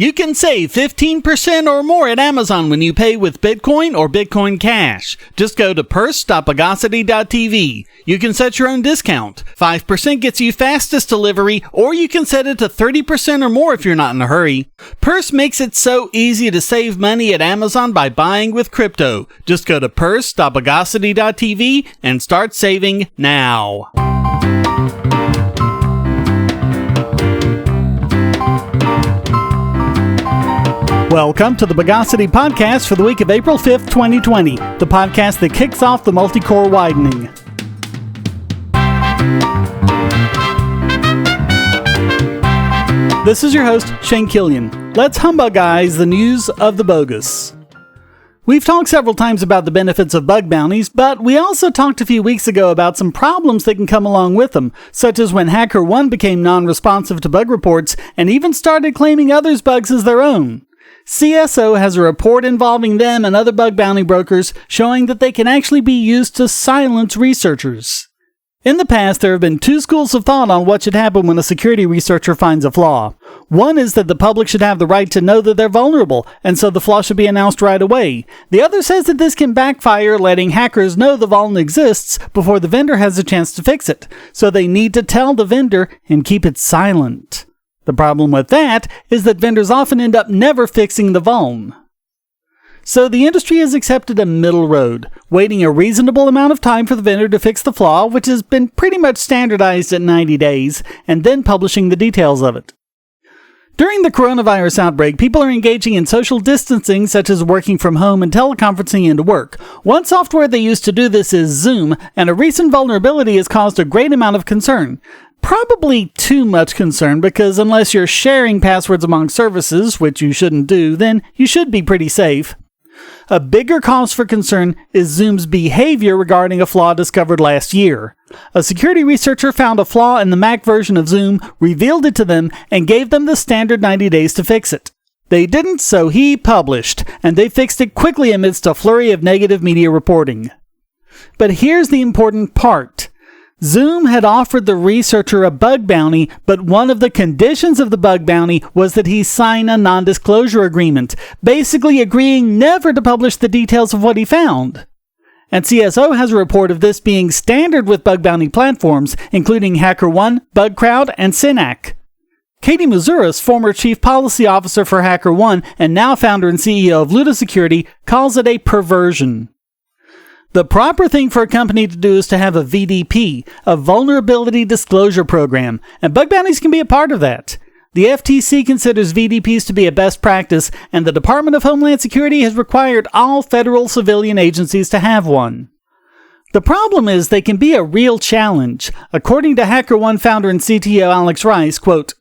You can save 15% or more at Amazon when you pay with Bitcoin or Bitcoin Cash. Just go to purse.bogosity.tv. You can set your own discount. 5% gets you fastest delivery, or you can set it to 30% or more if you're not in a hurry. Purse makes it so easy to save money at Amazon by buying with crypto. Just go to purse.bogosity.tv and start saving now. Welcome to the Bogosity podcast for the week of April 5th, 2020, the podcast that kicks off the multi-core widening. This is your host, Shane Killian. Let's humbugize the news of the bogus. We've talked several times about the benefits of bug bounties, but we also talked a few weeks ago about some problems that can come along with them, such as when HackerOne became non-responsive to bug reports and even started claiming others' bugs as their own. CSO has a report involving them and other bug bounty brokers showing that they can actually be used to silence researchers. In the past, there have been two schools of thought on what should happen when a security researcher finds a flaw. One is that the public should have the right to know that they're vulnerable, and so the flaw should be announced right away. The other says that this can backfire, letting hackers know the vuln exists before the vendor has a chance to fix it, so they need to tell the vendor and keep it silent. The problem with that is that vendors often end up never fixing the vuln. So the industry has accepted a middle road, waiting a reasonable amount of time for the vendor to fix the flaw, which has been pretty much standardized at 90 days, and then publishing the details of it. During the coronavirus outbreak, people are engaging in social distancing, such as working from home and teleconferencing into work. One software they use to do this is Zoom, and a recent vulnerability has caused a great amount of concern. Probably too much concern, because unless you're sharing passwords among services, which you shouldn't do, then you should be pretty safe. A bigger cause for concern is Zoom's behavior regarding a flaw discovered last year. A security researcher found a flaw in the Mac version of Zoom, revealed it to them, and gave them the standard 90 days to fix it. They didn't, so he published, and they fixed it quickly amidst a flurry of negative media reporting. But here's the important part. Zoom had offered the researcher a bug bounty, but one of the conditions of the bug bounty was that he sign a non-disclosure agreement, basically agreeing never to publish the details of what he found. And CSO has a report of this being standard with bug bounty platforms, including HackerOne, BugCrowd, and Synack. Katie Mazuras, former chief policy officer for HackerOne and now founder and CEO of Luda Security, calls it a perversion. The proper thing for a company to do is to have a VDP, a Vulnerability Disclosure Program, and bug bounties can be a part of that. The FTC considers VDPs to be a best practice, and the Department of Homeland Security has required all federal civilian agencies to have one. The problem is they can be a real challenge. According to HackerOne founder and CTO Alex Rice, quote,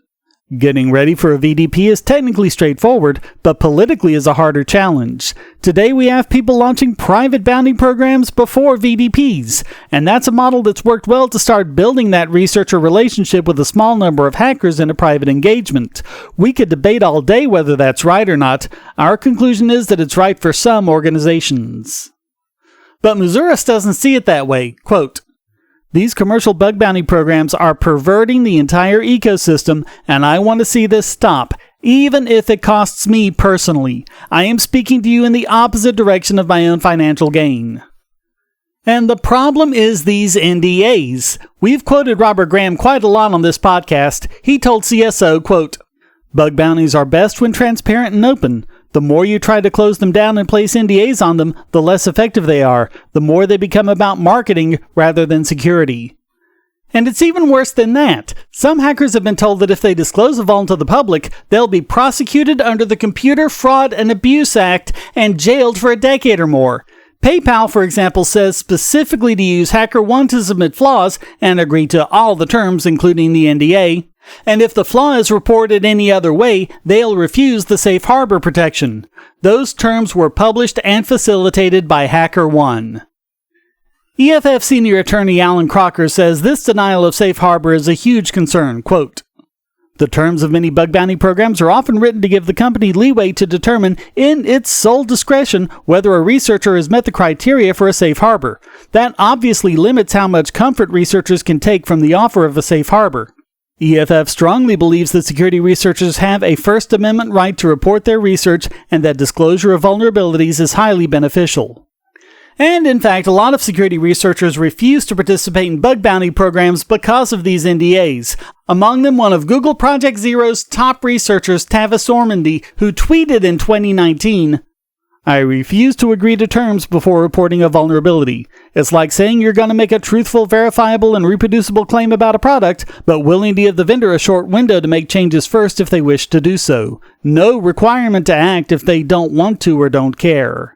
"Getting ready for a VDP is technically straightforward, but politically is a harder challenge. Today we have people launching private bounty programs before VDPs, and that's a model that's worked well to start building that researcher relationship with a small number of hackers in a private engagement. We could debate all day whether that's right or not. Our conclusion is that it's right for some organizations." But Mazuras doesn't see it that way. Quote, "These commercial bug bounty programs are perverting the entire ecosystem, and I want to see this stop, even if it costs me personally. I am speaking to you in the opposite direction of my own financial gain." And the problem is these NDAs. We've quoted Robert Graham quite a lot on this podcast. He told CSO, quote, "Bug bounties are best when transparent and open. The more you try to close them down and place NDAs on them, the less effective they are. The more they become about marketing rather than security." And it's even worse than that. Some hackers have been told that if they disclose a vuln to the public, they'll be prosecuted under the Computer Fraud and Abuse Act and jailed for a decade or more. PayPal, for example, says specifically to use HackerOne to submit flaws and agree to all the terms, including the NDA. And if the flaw is reported any other way, they'll refuse the safe harbor protection. Those terms were published and facilitated by HackerOne. EFF senior attorney Alan Crocker says this denial of safe harbor is a huge concern. Quote, "The terms of many bug bounty programs are often written to give the company leeway to determine in its sole discretion whether a researcher has met the criteria for a safe harbor. That obviously limits how much comfort researchers can take from the offer of a safe harbor. EFF strongly believes that security researchers have a First Amendment right to report their research and that disclosure of vulnerabilities is highly beneficial. And in fact, a lot of security researchers refuse to participate in bug bounty programs because of these NDAs. Among them, one of Google Project Zero's top researchers, Tavis Ormandy, who tweeted in 2019, "I refuse to agree to terms before reporting a vulnerability. It's like saying you're going to make a truthful, verifiable, and reproducible claim about a product, but willing to give the vendor a short window to make changes first if they wish to do so. No requirement to act if they don't want to or don't care."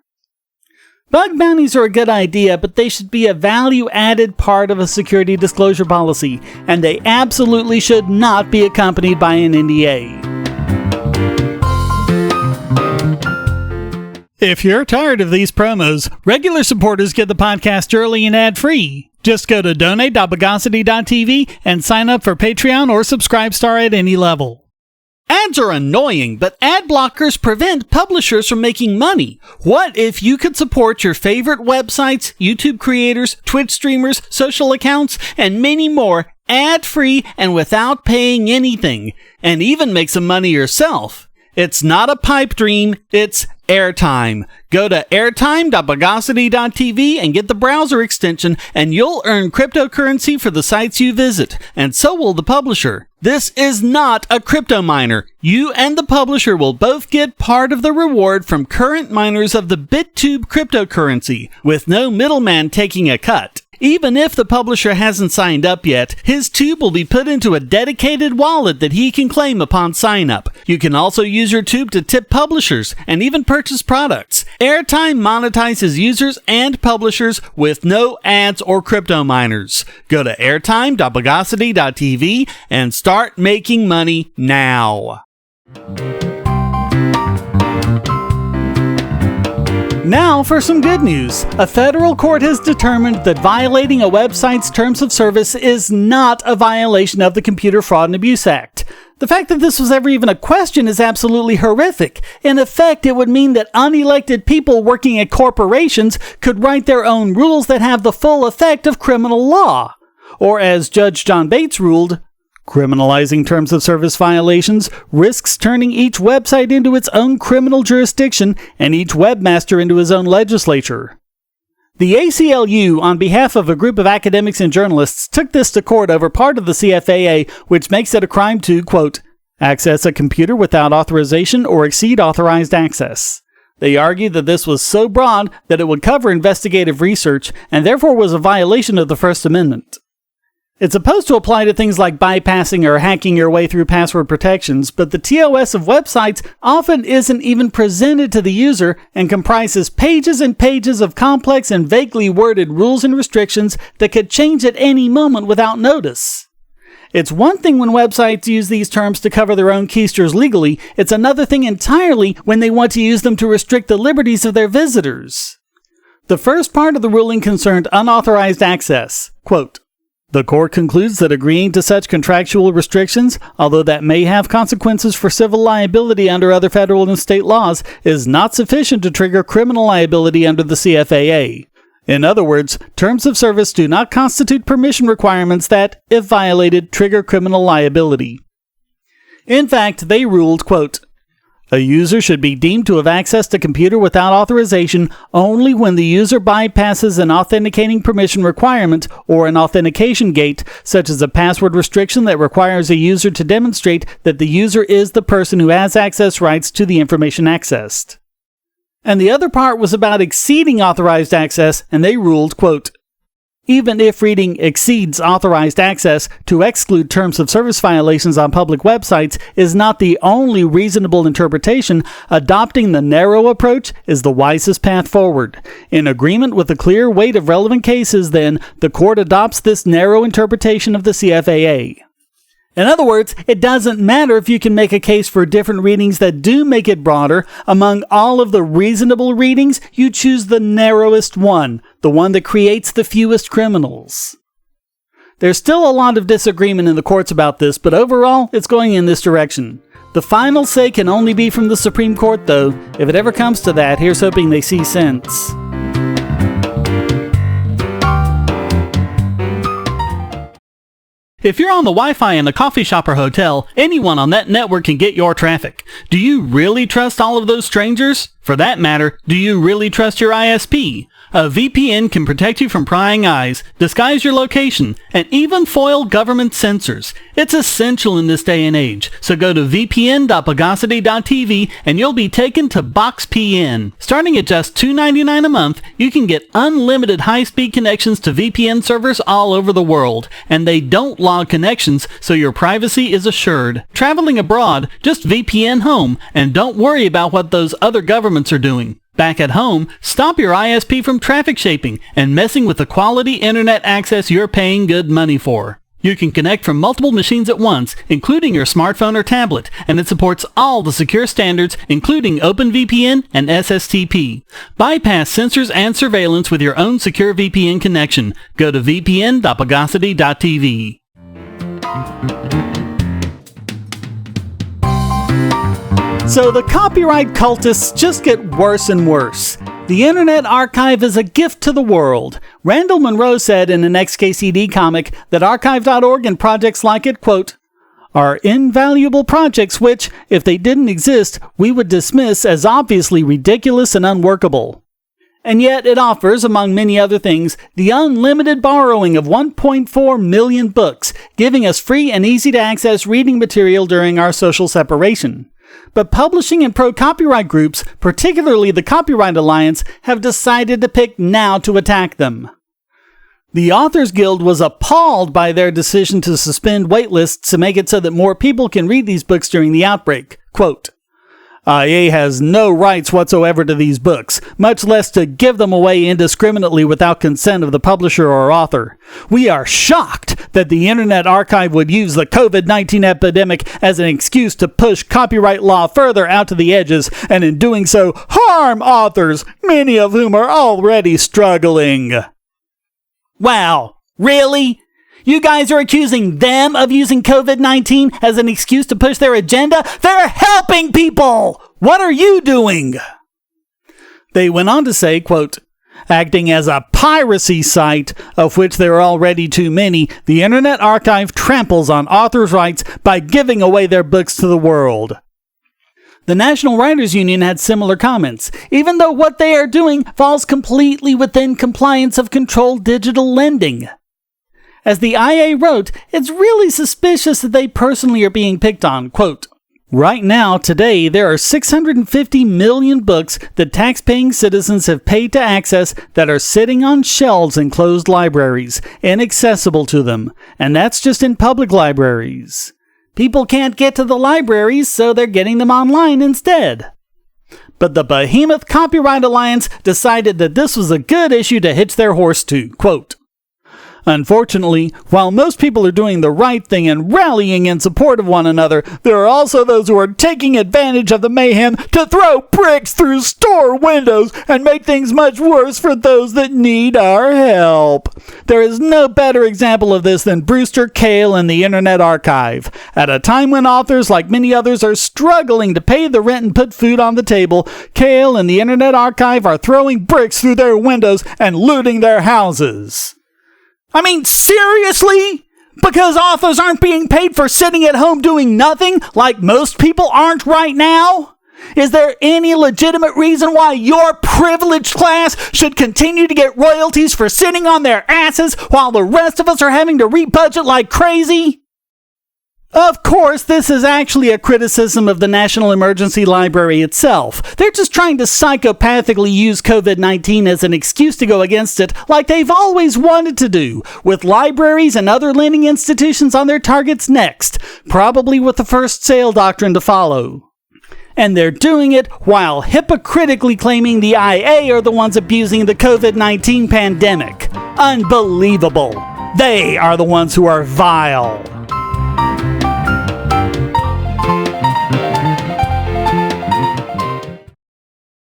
Bug bounties are a good idea, but they should be a value-added part of a security disclosure policy, and they absolutely should not be accompanied by an NDA. If you're tired of these promos, regular supporters get the podcast early and ad-free. Just go to donate.bogosity.tv and sign up for Patreon or Subscribe Star at any level. Ads are annoying, but ad blockers prevent publishers from making money. What if you could support your favorite websites, YouTube creators, Twitch streamers, social accounts, and many more ad-free and without paying anything, and even make some money yourself? It's not a pipe dream, it's airtime. Go to airtime.bogosity.tv and get the browser extension, and you'll earn cryptocurrency for the sites you visit, and so will the publisher. This is not a crypto miner. You and the publisher will both get part of the reward from current miners of the BitTube cryptocurrency, with no middleman taking a cut. Even if the publisher hasn't signed up yet, his tube will be put into a dedicated wallet that he can claim upon sign up. You can also use your tube to tip publishers and even purchase products. Airtime monetizes users and publishers with no ads or crypto miners. Go to airtime.bogosity.tv and start making money now. Now for some good news. A federal court has determined that violating a website's terms of service is not a violation of the Computer Fraud and Abuse Act. The fact that this was ever even a question is absolutely horrific. In effect, it would mean that unelected people working at corporations could write their own rules that have the full effect of criminal law. Or as Judge John Bates ruled, criminalizing terms of service violations risks turning each website into its own criminal jurisdiction and each webmaster into his own legislature. The ACLU, on behalf of a group of academics and journalists, took this to court over part of the CFAA, which makes it a crime to, quote, access a computer without authorization or exceed authorized access. They argued that this was so broad that it would cover investigative research and therefore was a violation of the First Amendment. It's supposed to apply to things like bypassing or hacking your way through password protections, but the TOS of websites often isn't even presented to the user and comprises pages and pages of complex and vaguely worded rules and restrictions that could change at any moment without notice. It's one thing when websites use these terms to cover their own keysters legally, it's another thing entirely when they want to use them to restrict the liberties of their visitors. The first part of the ruling concerned unauthorized access. Quote, the court concludes that agreeing to such contractual restrictions, although that may have consequences for civil liability under other federal and state laws, is not sufficient to trigger criminal liability under the CFAA. In other words, terms of service do not constitute permission requirements that, if violated, trigger criminal liability. In fact, they ruled, quote, a user should be deemed to have accessed a computer without authorization only when the user bypasses an authenticating permission requirement or an authentication gate, such as a password restriction that requires a user to demonstrate that the user is the person who has access rights to the information accessed. And the other part was about exceeding authorized access, and they ruled, quote, even if reading exceeds authorized access to exclude terms of service violations on public websites is not the only reasonable interpretation, adopting the narrow approach is the wisest path forward. In agreement with the clear weight of relevant cases, then, the court adopts this narrow interpretation of the CFAA. In other words, it doesn't matter if you can make a case for different readings that do make it broader. Among all of the reasonable readings, you choose the narrowest one, the one that creates the fewest criminals. There's still a lot of disagreement in the courts about this, but overall, it's going in this direction. The final say can only be from the Supreme Court, though. If it ever comes to that, here's hoping they see sense. If you're on the Wi-Fi in a coffee shop or hotel, anyone on that network can get your traffic. Do you really trust all of those strangers? For that matter, do you really trust your ISP? A VPN can protect you from prying eyes, disguise your location, and even foil government censors. It's essential in this day and age, so go to vpn.bogosity.tv and you'll be taken to BoxPN. Starting at just $2.99 a month, you can get unlimited high-speed connections to VPN servers all over the world, and they don't log connections, so your privacy is assured. Traveling abroad, just VPN home, and don't worry about what those other governments are doing. Back at home, stop your ISP from traffic shaping and messing with the quality internet access you're paying good money for. You can connect from multiple machines at once, including your smartphone or tablet, and it supports all the secure standards, including OpenVPN and SSTP. Bypass censors and surveillance with your own secure VPN connection. Go to vpn.bogosity.tv. So the copyright cultists just get worse and worse. The Internet Archive is a gift to the world. Randall Munroe said in an XKCD comic that archive.org and projects like it, quote, are invaluable projects which, if they didn't exist, we would dismiss as obviously ridiculous and unworkable. And yet it offers, among many other things, the unlimited borrowing of 1.4 million books, giving us free and easy-to-access reading material during our social separation. But publishing and pro-copyright groups, particularly the Copyright Alliance, have decided to pick now to attack them. The Authors Guild was appalled by their decision to suspend waitlists to make it so that more people can read these books during the outbreak. Quote, IA has no rights whatsoever to these books, much less to give them away indiscriminately without consent of the publisher or author. We are shocked that the Internet Archive would use the COVID-19 epidemic as an excuse to push copyright law further out to the edges, and in doing so, harm authors, many of whom are already struggling. Wow, really? You guys are accusing them of using COVID-19 as an excuse to push their agenda? They're helping people! What are you doing? They went on to say, quote, acting as a piracy site, of which there are already too many, the Internet Archive tramples on authors' rights by giving away their books to the world. The National Writers Union had similar comments, even though what they are doing falls completely within compliance of controlled digital lending. As the IA wrote, it's really suspicious that they personally are being picked on. Quote, right now, today, there are 650 million books that tax-paying citizens have paid to access that are sitting on shelves in closed libraries, inaccessible to them, and that's just in public libraries. People can't get to the libraries, so they're getting them online instead. But the Behemoth Copyright Alliance decided that this was a good issue to hitch their horse to. Quote, unfortunately, while most people are doing the right thing and rallying in support of one another, there are also those who are taking advantage of the mayhem to throw bricks through store windows and make things much worse for those that need our help. There is no better example of this than Brewster Kahle and the Internet Archive. At a time when authors, like many others, are struggling to pay the rent and put food on the table, Kahle and the Internet Archive are throwing bricks through their windows and looting their houses. I mean, seriously? Because authors aren't being paid for sitting at home doing nothing like most people aren't right now? Is there any legitimate reason why your privileged class should continue to get royalties for sitting on their asses while the rest of us are having to rebudget like crazy? Of course, this is actually a criticism of the National Emergency Library itself. They're just trying to psychopathically use COVID-19 as an excuse to go against it, like they've always wanted to do, with libraries and other lending institutions on their targets next, probably with the first sale doctrine to follow. And they're doing it while hypocritically claiming the IA are the ones abusing the COVID-19 pandemic. Unbelievable. They are the ones who are vile.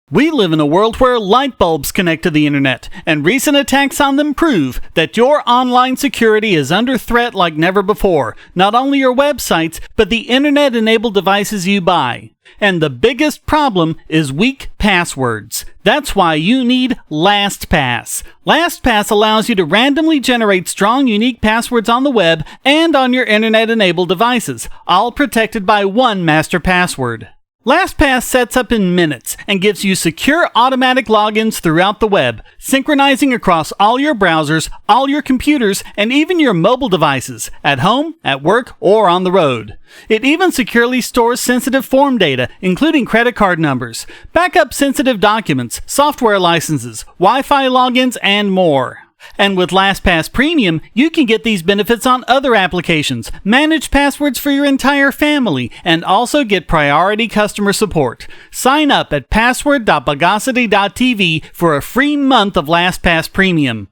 We live in a world where light bulbs connect to the internet, and recent attacks on them prove that your online security is under threat like never before. Not only your websites, but the internet-enabled devices you buy. And the biggest problem is weak passwords. That's why you need LastPass. LastPass allows you to randomly generate strong, unique passwords on the web and on your internet-enabled devices, all protected by one master password. LastPass sets up in minutes and gives you secure automatic logins throughout the web, synchronizing across all your browsers, all your computers, and even your mobile devices, at home, at work, or on the road. It even securely stores sensitive form data, including credit card numbers, backup sensitive documents, software licenses, Wi-Fi logins, and more. And with LastPass Premium, you can get these benefits on other applications, manage passwords for your entire family, and also get priority customer support. Sign up at password.bogosity.tv for a free month of LastPass Premium.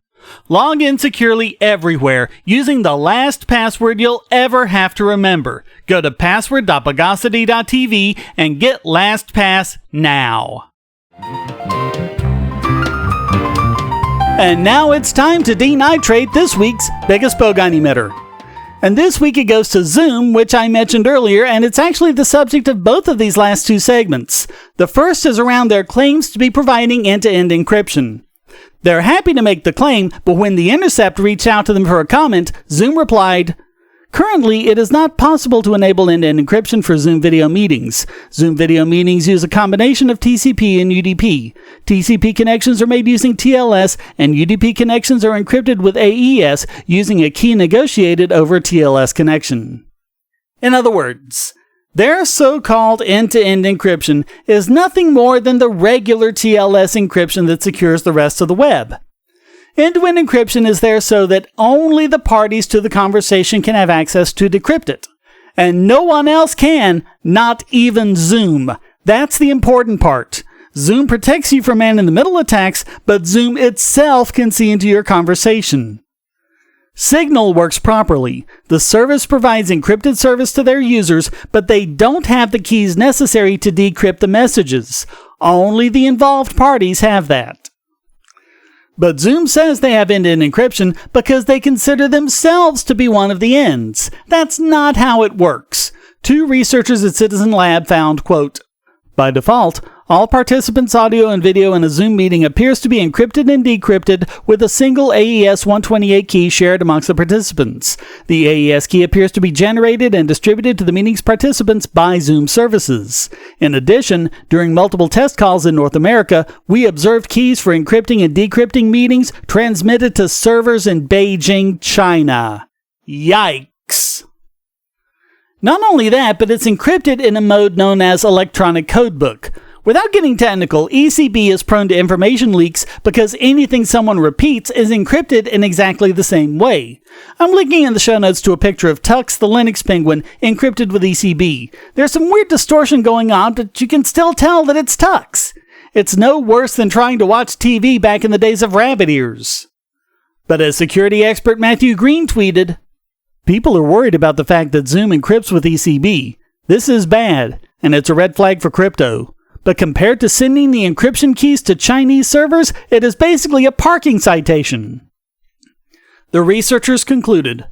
Log in securely everywhere using the last password you'll ever have to remember. Go to password.bogosity.tv and get LastPass now. And now it's time to denitrate this week's biggest Bogon emitter. And this week it goes to Zoom, which I mentioned earlier, and it's actually the subject of both of these last two segments. The first is around their claims to be providing end-to-end encryption. They're happy to make the claim, but when The Intercept reached out to them for a comment, Zoom replied, "Currently, it is not possible to enable end-to-end encryption for Zoom video meetings. Zoom video meetings use a combination of TCP and UDP. TCP connections are made using TLS, and UDP connections are encrypted with AES using a key negotiated over a TLS connection." In other words, their so-called end-to-end encryption is nothing more than the regular TLS encryption that secures the rest of the web. End-to-end encryption is there so that only the parties to the conversation can have access to decrypt it. And no one else can, not even Zoom. That's the important part. Zoom protects you from man-in-the-middle attacks, but Zoom itself can see into your conversation. Signal works properly. The service provides encrypted service to their users, but they don't have the keys necessary to decrypt the messages. Only the involved parties have that. But Zoom says they have end-to-end encryption because they consider themselves to be one of the ends. That's not how it works. Two researchers at Citizen Lab found, quote, "By default, all participants' audio and video in a Zoom meeting appears to be encrypted and decrypted with a single AES 128 key shared amongst the participants. The AES key appears to be generated and distributed to the meeting's participants by Zoom services. In addition, during multiple test calls in North America, we observed keys for encrypting and decrypting meetings transmitted to servers in Beijing, China." Yikes! Not only that, but it's encrypted in a mode known as electronic codebook. Without getting technical, ECB is prone to information leaks because anything someone repeats is encrypted in exactly the same way. I'm linking in the show notes to a picture of Tux the Linux penguin encrypted with ECB. There's some weird distortion going on, but you can still tell that it's Tux. It's no worse than trying to watch TV back in the days of rabbit ears. But as security expert Matthew Green tweeted, "People are worried about the fact that Zoom encrypts with ECB. This is bad, and it's a red flag for crypto. But compared to sending the encryption keys to Chinese servers, it is basically a parking citation." The researchers concluded,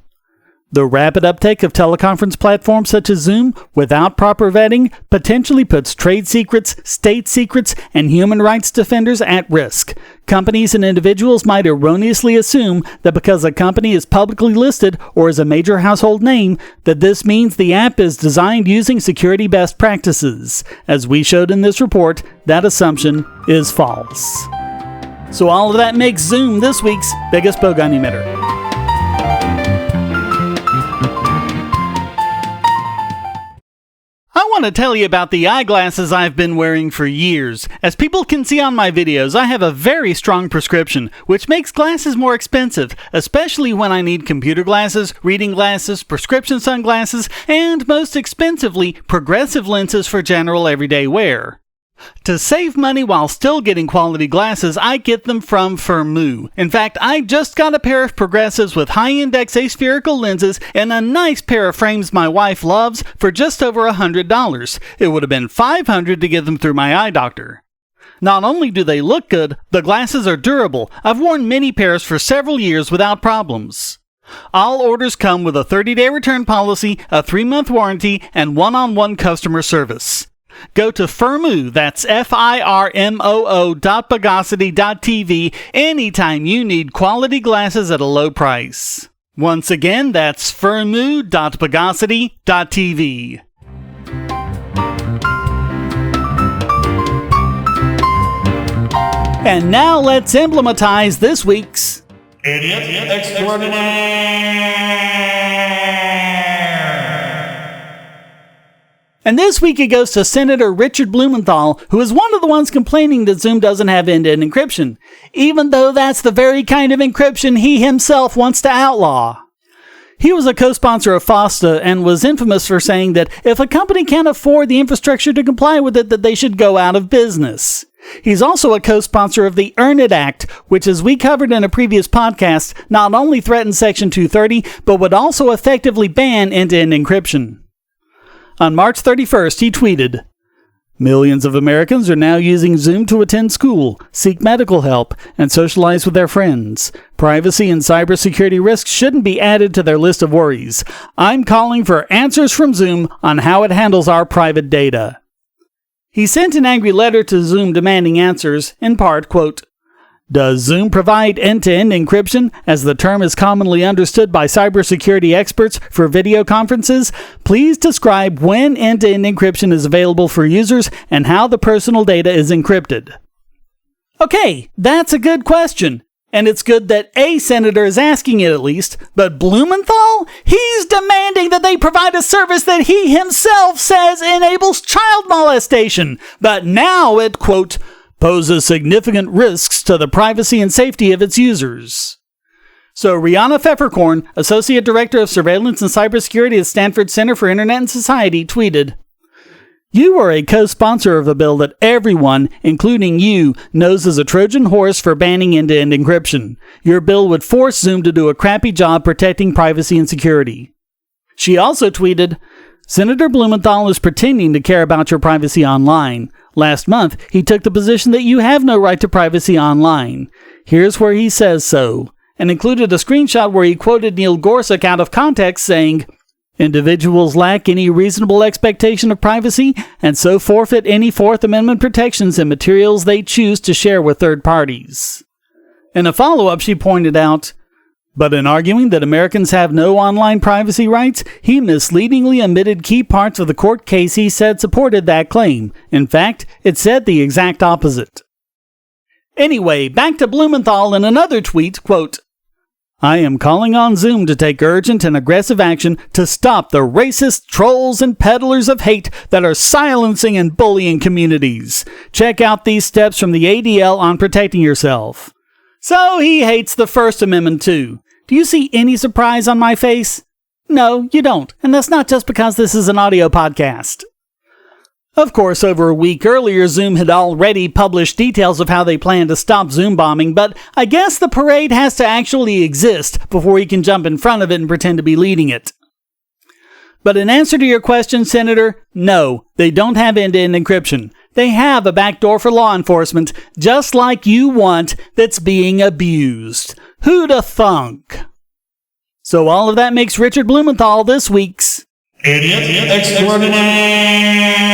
"The rapid uptake of teleconference platforms such as Zoom without proper vetting potentially puts trade secrets, state secrets, and human rights defenders at risk. Companies and individuals might erroneously assume that because a company is publicly listed or is a major household name, that this means the app is designed using security best practices. As we showed in this report, that assumption is false." So all of that makes Zoom this week's biggest Bogon emitter. I want to tell you about the eyeglasses I've been wearing for years. As people can see on my videos, I have a very strong prescription, which makes glasses more expensive, especially when I need computer glasses, reading glasses, prescription sunglasses, and most expensively, progressive lenses for general everyday wear. To save money while still getting quality glasses, I get them from Firmoo. In fact, I just got a pair of progressives with high-index aspherical lenses and a nice pair of frames my wife loves for just over $100. It would have been $500 to get them through my eye doctor. Not only do they look good, the glasses are durable. I've worn many pairs for several years without problems. All orders come with a 30-day return policy, a 3-month warranty, and one-on-one customer service. Go to Firmoo, that's FIRMOO.Bogosity.tv anytime you need quality glasses at a low price. Once again, that's Firmoo.Bogosity.tv. And now let's emblematize this week's Idiot Extraordinaire. And this week it goes to Senator Richard Blumenthal, who is one of the ones complaining that Zoom doesn't have end-to-end encryption, even though that's the very kind of encryption he himself wants to outlaw. He was a co-sponsor of FOSTA and was infamous for saying that if a company can't afford the infrastructure to comply with it, that they should go out of business. He's also a co-sponsor of the Earn It Act, which, as we covered in a previous podcast, not only threatens Section 230, but would also effectively ban end-to-end encryption. On March 31st, he tweeted, "Millions of Americans are now using Zoom to attend school, seek medical help, and socialize with their friends. Privacy and cybersecurity risks shouldn't be added to their list of worries. I'm calling for answers from Zoom on how it handles our private data." He sent an angry letter to Zoom demanding answers, in part, quote, "Does Zoom provide end-to-end encryption, as the term is commonly understood by cybersecurity experts for video conferences? Please describe when end-to-end encryption is available for users and how the personal data is encrypted." Okay, that's a good question. And it's good that a senator is asking it at least, but Blumenthal? He's demanding that they provide a service that he himself says enables child molestation, but now it, quote, "poses significant risks to the privacy and safety of its users." So Rihanna Pfefferkorn, Associate Director of Surveillance and Cybersecurity at Stanford Center for Internet and Society, tweeted, "You are a co-sponsor of a bill that everyone, including you, knows is a Trojan horse for banning end-to-end encryption. Your bill would force Zoom to do a crappy job protecting privacy and security." She also tweeted, "Senator Blumenthal is pretending to care about your privacy online. Last month, he took the position that you have no right to privacy online. Here's where he says so," and included a screenshot where he quoted Neil Gorsuch out of context saying, "Individuals lack any reasonable expectation of privacy and so forfeit any Fourth Amendment protections in materials they choose to share with third parties." In a follow-up, she pointed out, "But in arguing that Americans have no online privacy rights, he misleadingly omitted key parts of the court case he said supported that claim. In fact, it said the exact opposite." Anyway, back to Blumenthal in another tweet, quote, "I am calling on Zoom to take urgent and aggressive action to stop the racist trolls and peddlers of hate that are silencing and bullying communities. Check out these steps from the ADL on protecting yourself." So he hates the First Amendment too. Do you see any surprise on my face? No, you don't, and that's not just because this is an audio podcast. Of course, over a week earlier, Zoom had already published details of how they plan to stop Zoom bombing, but I guess the parade has to actually exist before he can jump in front of it and pretend to be leading it. But in answer to your question, Senator, no, they don't have end-to-end encryption. They have a backdoor for law enforcement, just like you want, that's being abused. Who'da thunk? So all of that makes Richard Blumenthal this week's Idiot Extraordinaire.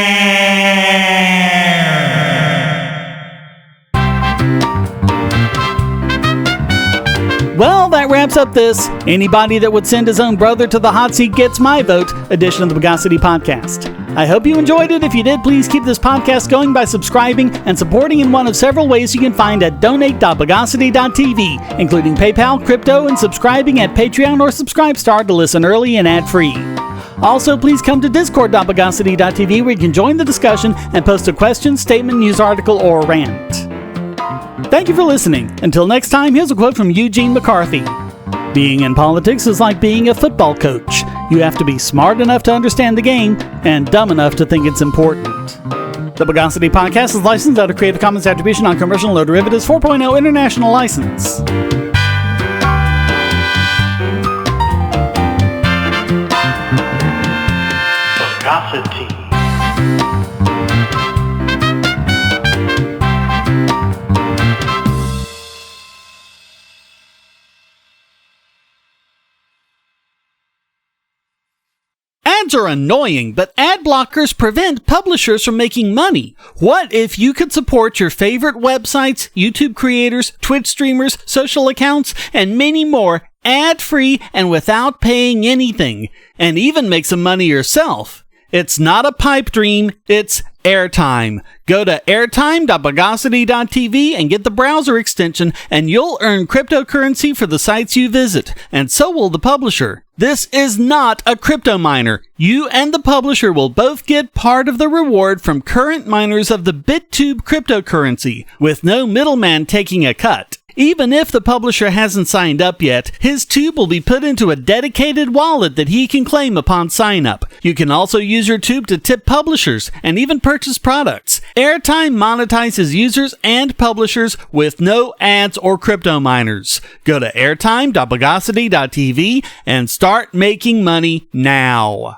Well, that wraps up this "Anybody that would send his own brother to the hot seat gets my vote" edition of the Bogosity podcast. I hope you enjoyed it. If you did, please keep this podcast going by subscribing and supporting in one of several ways you can find at donate.bogosity.tv, including PayPal, crypto, and subscribing at Patreon or Subscribestar to listen early and ad-free. Also, please come to discord.bogosity.tv where you can join the discussion and post a question, statement, news article, or rant. Thank you for listening. Until next time, here's a quote from Eugene McCarthy. "Being in politics is like being a football coach. You have to be smart enough to understand the game and dumb enough to think it's important." The Bogosity podcast is licensed under Creative Commons Attribution Non-Commercial No Derivatives 4.0 International License. Bogosity. Ads are annoying, but ad blockers prevent publishers from making money. What if you could support your favorite websites, YouTube creators, Twitch streamers, social accounts, and many more ad-free and without paying anything, and even make some money yourself? It's not a pipe dream, it's airtime. Go to airtime.bogosity.tv and get the browser extension, and you'll earn cryptocurrency for the sites you visit, and so will the publisher. This is not a crypto miner. You and the publisher will both get part of the reward from current miners of the BitTube cryptocurrency, with no middleman taking a cut. Even if the publisher hasn't signed up yet, his tube will be put into a dedicated wallet that he can claim upon sign up. You can also use your tube to tip publishers and even purchase products. Airtime monetizes users and publishers with no ads or crypto miners. Go to airtime.bogosity.tv and start making money now.